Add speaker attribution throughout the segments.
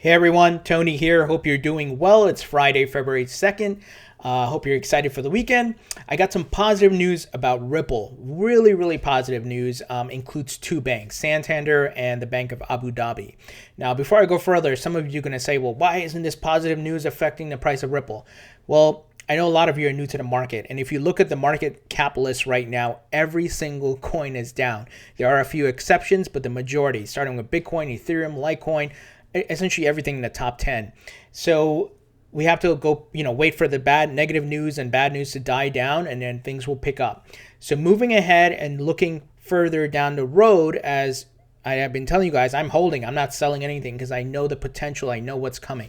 Speaker 1: Hey everyone, Tony here. Hope you're doing well. It's Friday, February 2nd. Hope you're excited for the weekend. I got some positive news about Ripple. Really positive news. Includes two banks, Santander and the Bank of Abu Dhabi. Now, before I go further, some of you are going to say, well, why isn't this positive news affecting the price of Ripple? Well, I know a lot of you are new to the market, and if you look at the market cap list right now, every single coin is down. There are a few exceptions, but the majority, starting with Bitcoin, Ethereum, Litecoin, essentially everything in the top 10. So we have to go, wait for the negative news and bad news to die down, and then things will pick up. So moving ahead and looking further down the road, as I have been telling you guys, I'm not selling anything because I know the potential, I know what's coming.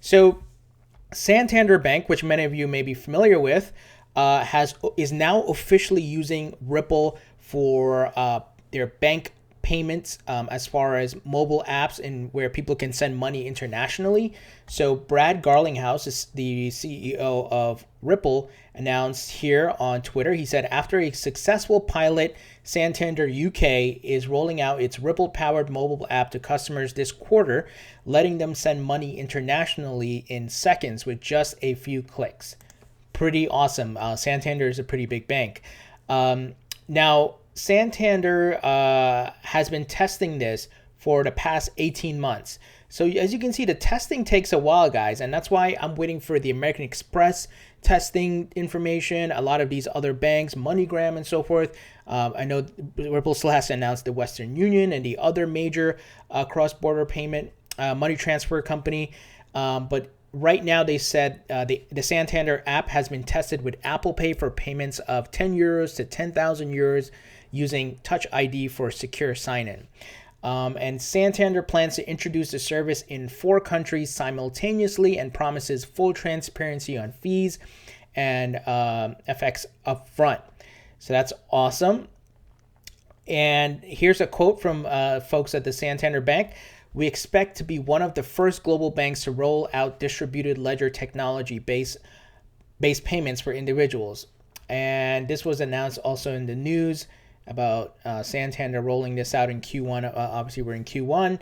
Speaker 1: So Santander Bank, which many of you may be familiar with, is now officially using Ripple for their bank payments, as far as mobile apps and where people can send money internationally. So Brad Garlinghouse is the CEO of Ripple, announced here on Twitter. He said, after a successful pilot, Santander UK is rolling out its Ripple-powered mobile app to customers this quarter, letting them send money internationally in seconds with just a few clicks. Pretty awesome. Santander is a pretty big bank. Now, Santander has been testing this for the past 18 months. So as you can see, the testing takes a while, guys, and that's why I'm waiting for the American Express testing information, a lot of these other banks, MoneyGram and so forth. I know Ripple still has to announce the Western Union and the other major cross-border payment money transfer company, but right now, they said the Santander app has been tested with Apple Pay for payments of 10 euros to 10,000 euros using Touch ID for secure sign-in. And Santander plans to introduce the service in 4 countries simultaneously and promises full transparency on fees and FX upfront. So that's awesome. And here's a quote from folks at the Santander Bank. We expect to be one of the first global banks to roll out distributed ledger technology-based payments for individuals. And this was announced also in the news about Santander rolling this out in Q1. Obviously, we're in Q1.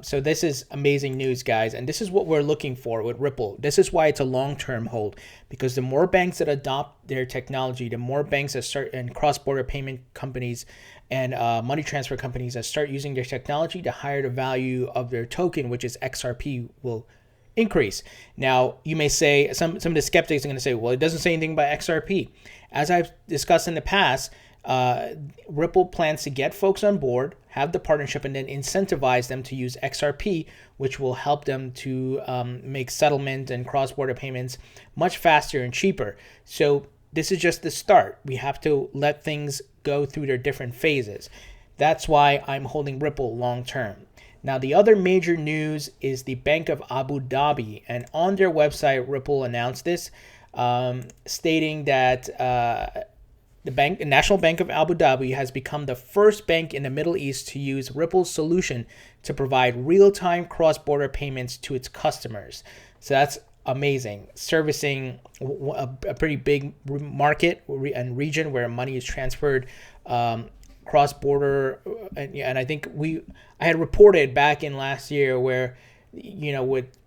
Speaker 1: So this is amazing news, guys. And this is what we're looking for with Ripple. This is why it's a long-term hold, because the more banks that adopt their technology, the more banks that start, and cross-border payment companies and money transfer companies that start using their technology, the higher the value of their token, which is XRP, will increase. Now, you may say, some of the skeptics are going to say, well, it doesn't say anything about XRP. As I've discussed in the past, Ripple plans to get folks on board, have the partnership, and then incentivize them to use XRP, which will help them to make settlement and cross-border payments much faster and cheaper. So this is just the start. We have to let things go through their different phases. That's why I'm holding Ripple long term. Now, the other major news is the Bank of Abu Dhabi, and on their website, Ripple announced this, stating that the National Bank of Abu Dhabi has become the first bank in the Middle East to use Ripple's solution to provide real-time cross-border payments to its customers. So that's amazing, servicing a pretty big market and region where money is transferred cross-border. And I think I had reported back in last year where, with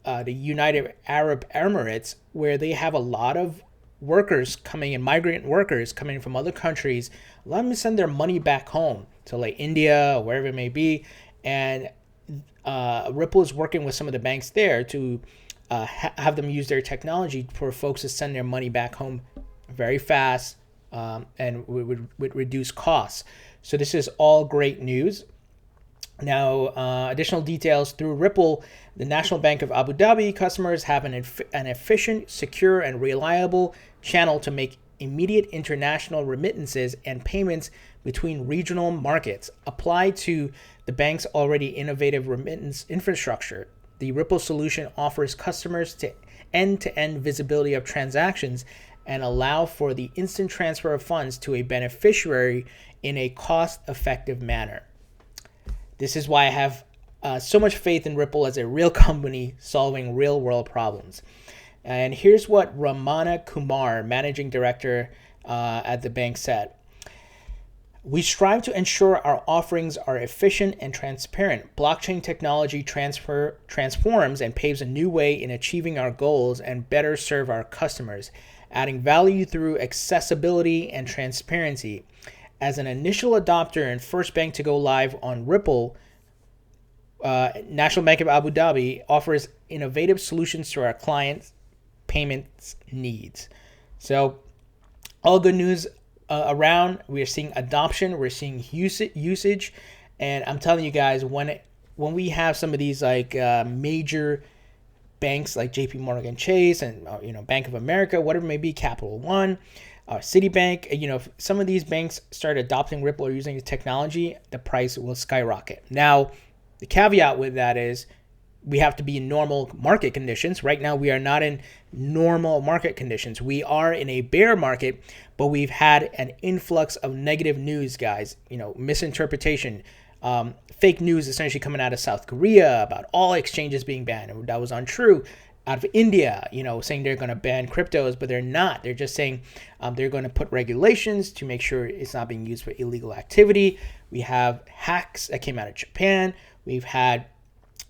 Speaker 1: the United Arab Emirates, where they have a lot of workers coming in, migrant workers coming from other countries, let them send their money back home to like India or wherever it may be. And Ripple is working with some of the banks there to have them use their technology for folks to send their money back home very fast and with reduced costs. So this is all great news. Now, additional details through Ripple, the National Bank of Abu Dhabi customers have an efficient, secure, and reliable channel to make immediate international remittances and payments between regional markets. Applied to the bank's already innovative remittance infrastructure, the Ripple solution offers customers to end-to-end visibility of transactions and allow for the instant transfer of funds to a beneficiary in a cost-effective manner. This is why I have so much faith in Ripple as a real company solving real-world problems. And here's what Ramana Kumar, managing director at the bank, said. We strive to ensure our offerings are efficient and transparent. Blockchain technology transforms and paves a new way in achieving our goals and better serve our customers, adding value through accessibility and transparency. As an initial adopter and first bank to go live on Ripple, National Bank of Abu Dhabi offers innovative solutions to our clients' payments needs. So, all good news around. We are seeing adoption, we're seeing usage, and I'm telling you guys, when we have some of these like major banks like JP Morgan Chase and Bank of America, whatever it may be, Capital One, Citibank, if some of these banks start adopting Ripple or using the technology, the price will skyrocket. Now, the caveat with that is we have to be in normal market conditions. Right now, we are not in normal market conditions. We are in a bear market, but we've had an influx of negative news, guys. Misinterpretation, fake news essentially coming out of South Korea about all exchanges being banned. And that was untrue. Out of India, saying they're going to ban cryptos, but they're not. They're just saying they're going to put regulations to make sure it's not being used for illegal activity. We have hacks that came out of Japan. We've had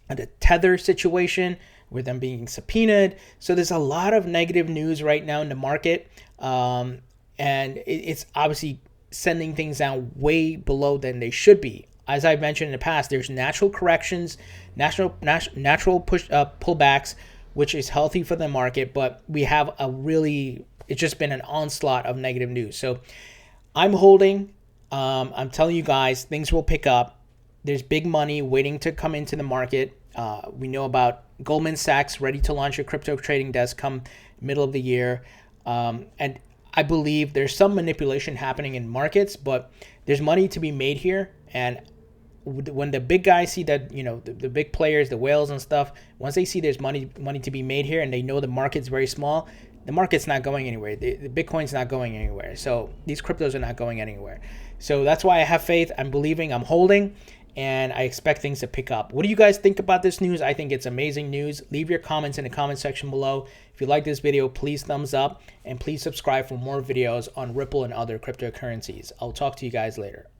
Speaker 1: the Tether situation with them being subpoenaed. So there's a lot of negative news right now in the market. And it's obviously sending things down way below than they should be. As I've mentioned in the past, there's natural corrections, natural push pullbacks, which is healthy for the market. But we have it's just been an onslaught of negative news. So I'm holding. I'm telling you guys, things will pick up. There's big money waiting to come into the market. We know about Goldman Sachs ready to launch a crypto trading desk come middle of the year. And I believe there's some manipulation happening in markets, but there's money to be made here. And when the big guys see that, the big players, the whales and stuff, once they see there's money to be made here and they know the market's very small, the market's not going anywhere. The Bitcoin's not going anywhere. So these cryptos are not going anywhere. So that's why I have faith. I'm believing, I'm holding, and I expect things to pick up. What do you guys think about this news? I think it's amazing news. Leave your comments in the comment section below. If you like this video, please thumbs up and please subscribe for more videos on Ripple and other cryptocurrencies. I'll talk to you guys later.